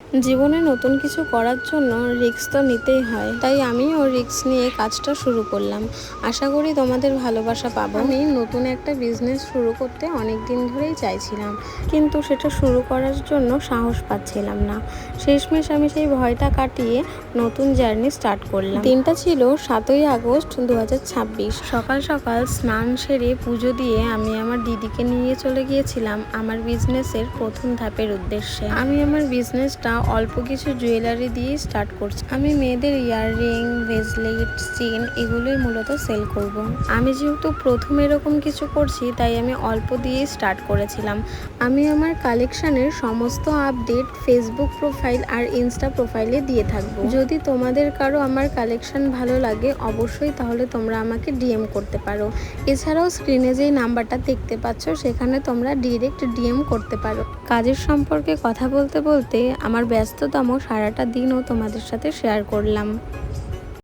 জীবনে নতুন কিছু করার জন্য রিস্ক তো নিতেই হয়, তাই আমিও রিস্ক নিয়ে কাজটা শুরু করলাম। আশা করি তোমাদের ভালোবাসা পাবো। আমি নতুন একটা বিজনেস শুরু করতে অনেক দিন ধরেই চাইছিলাম, কিন্তু সেটা শুরু করার জন্য সাহস পাচ্ছিলাম না। শেষমেশ আমি সেই ভয়টা কাটিয়ে নতুন জার্নি স্টার্ট করলাম। দিনটা ছিল 7ই আগস্ট 2026। সকাল সকাল স্নান সেরে পুজো দিয়ে আমি আমার দিদিকে নিয়ে চলে গিয়েছিলাম আমার বিজনেসের প্রথম ধাপের উদ্দেশ্যে। আমি আমার বিজনেসটা অল্প কিছু জুয়েলারি দিয়ে স্টার্ট করছি। আমি মেয়েদের ইয়াররিং, ব্রেসলেট, চেন এগুলোই মূলত সেল করব। আমি যেহেতু প্রথম এরকম কিছু করছি, তাই আমি অল্প দিয়ে স্টার্ট করেছিলাম। আমি আমার কালেকশানের সমস্ত আপডেট ফেসবুক প্রোফাইল আর ইনস্টা প্রোফাইলে দিয়ে থাকবো। যদি তোমাদের কারো আমার কালেকশন ভালো লাগে অবশ্যই তাহলে তোমরা আমাকে ডিএম করতে পারো। এছাড়াও স্ক্রিনে যেই নাম্বারটা দেখতে পাচ্ছ সেখানে তোমরা ডিরেক্ট ডিএম করতে পারো। কাজের সম্পর্কে কথা বলতে বলতে আমার ব্যস্ততম সারাটা দিনও তোমাদের সাথে শেয়ার করলাম।